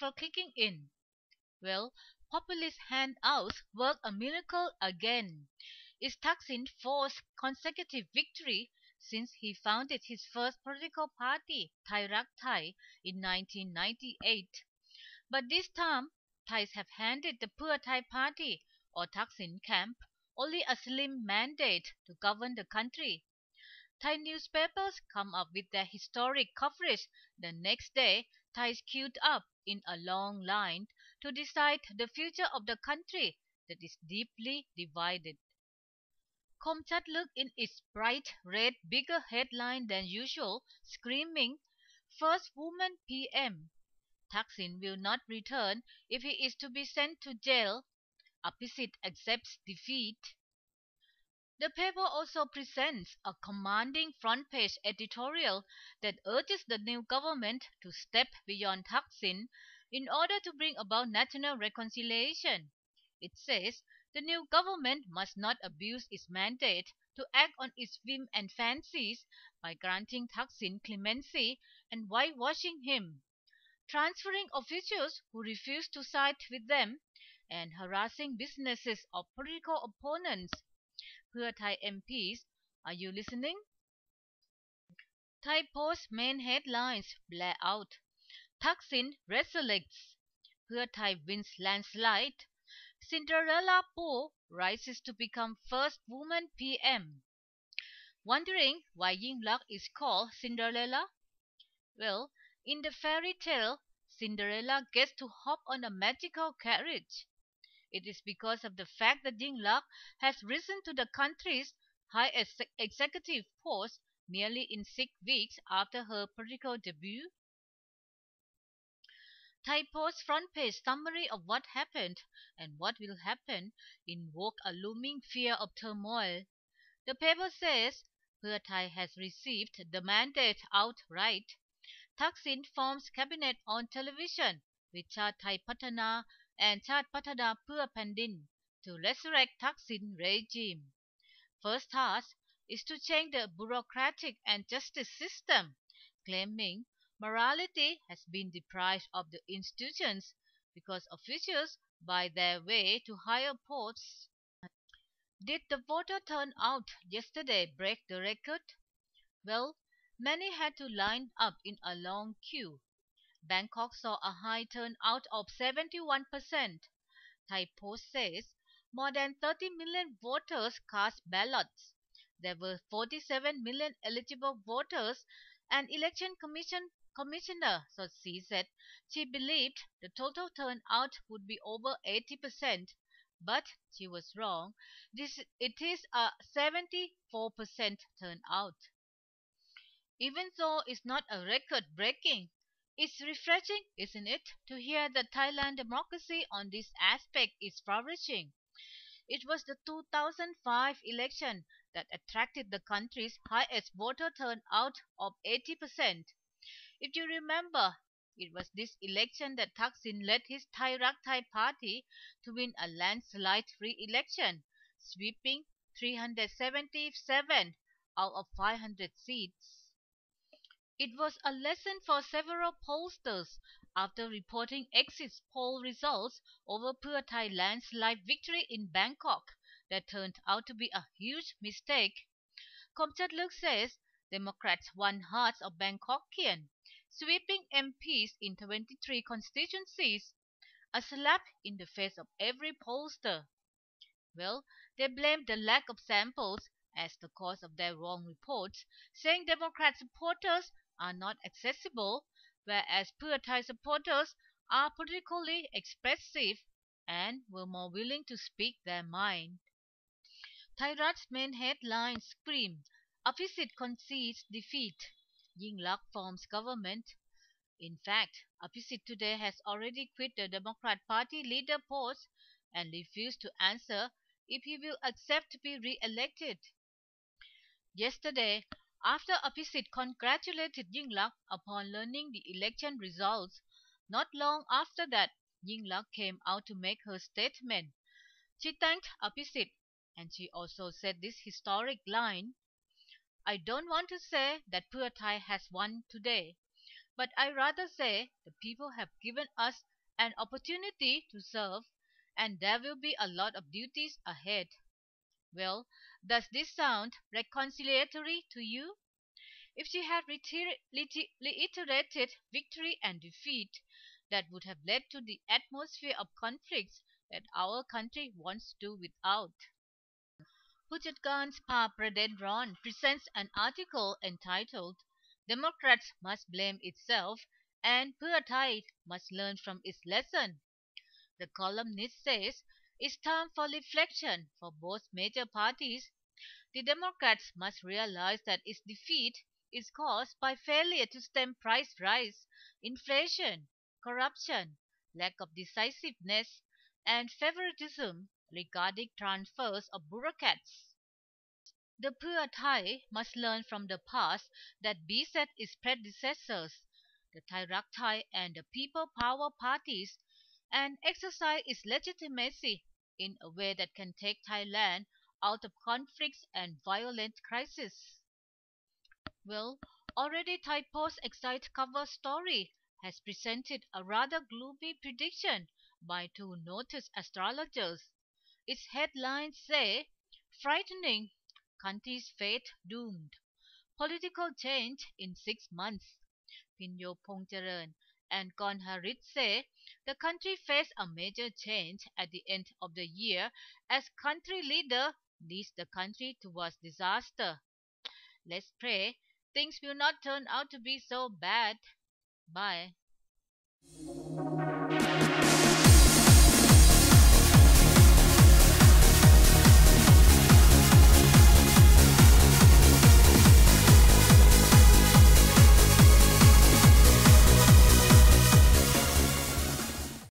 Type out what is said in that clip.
central kicking in. Well, populist handouts work a miracle again. It's Thaksin's fourth consecutive victory since he founded his first political party, Thai Rak Thai, in 1998. But this time, Thais have handed the Pheu Thai Party, or Thaksin camp, only a slim mandate to govern the country. Thai newspapers come up with their historic coverage the next day. Thais queued up in a long line to decide the future of the country that is deeply divided. Komchat looked in its bright red bigger headline than usual, screaming, First Woman PM. Thaksin will not return if he is to be sent to jail. Apicit accepts defeat. The paper also presents a commanding front page editorial that urges the new government to step beyond Thaksin in order to bring about national reconciliation. It says the new government must not abuse its mandate to act on its whim and fancies by granting Thaksin clemency and whitewashing him, transferring officials who refuse to side with them, and harassing businesses of political opponents. Pheu Thai MPs, are you listening? Thai Post main headlines blare out. Thaksin resurrects. Pheu Thai wins landslide. Cinderella Po rises to become first woman PM. Wondering why Yingluck is called Cinderella? Well, in the fairy tale, Cinderella gets to hop on a magical carriage. It is because of the fact that Yingluck has risen to the country's highest executive post merely in 6 weeks after her political debut. Thai Post front page summary of what happened and what will happen invoke a looming fear of turmoil. The paper says Pheu Thai has received the mandate outright. Thaksin forms cabinet on television with Chat Thai Patana and Chat Patana Pheu Pandin to resurrect Thaksin regime. First task is to change the bureaucratic and justice system, claiming morality has been deprived of the institutions because officials buy their way to higher posts. Did the voter turnout yesterday break the record? Well, many had to line up in a long queue. Bangkok saw a high turnout of 71%. Thai Post says more than 30 million voters cast ballots. There were 47 million eligible voters, and Election Commissioner Sotsi said she believed the total turnout would be over 80%, but she was wrong. It is a 74% turnout. Even though it's not a record breaking, it's refreshing, isn't it, to hear that Thailand democracy on this aspect is flourishing. It was the 2005 election that attracted the country's highest voter turnout of 80%. If you remember, it was this election that Thaksin led his Thai Rak Thai party to win a landslide re-election, sweeping 377 out of 500 seats. It was a lesson for several pollsters after reporting exit poll results over Pheu Thai landslide victory in Bangkok that turned out to be a huge mistake. Komchatluk says Democrats won hearts of Bangkokian, sweeping MPs in 23 constituencies, a slap in the face of every pollster. Well, they blamed the lack of samples as the cause of their wrong reports, saying Democrat supporters are not accessible, whereas Pheu Thai supporters are politically expressive and were more willing to speak their mind. Thairat's main headlines scream, Apicit concedes defeat. Yingluck forms government. In fact, Apicit today has already quit the Democrat Party leader post and refused to answer if he will accept to be re-elected. Yesterday, after Apicit congratulated Yingluck upon learning the election results, not long after that, Yingluck came out to make her statement. She thanked Apicit, and she also said this historic line, I don't want to say that Pheu Thai has won today, but I rather say the people have given us an opportunity to serve, and there will be a lot of duties ahead. Well, does this sound reconciliatory to you? If she had reiterated victory and defeat, that would have led to the atmosphere of conflicts that our country wants to do without. Puchatgan's Pa Pradendron presents an article entitled Democrats Must Blame Itself and Pheu Thai Must Learn from Its Lesson. The columnist says it's time for reflection for both major parties. The Democrats must realize that its defeat is caused by failure to stem price rise, inflation, corruption, lack of decisiveness, and favoritism regarding transfers of bureaucrats. The Pheu Thai must learn from the past that beset its predecessors, the Thai Rak Thai and the People Power parties, and exercise its legitimacy in a way that can take Thailand out of conflicts and violent crises. Well, already Thai Post's Excite cover story has presented a rather gloomy prediction by two noted astrologers. Its headlines say, frightening, country's fate doomed, political change in 6 months. Pinyo Pongcharan and Konharit say the country faced a major change at the end of the year as country leader leads the country towards disaster. Let's pray things will not turn out to be so bad. Bye.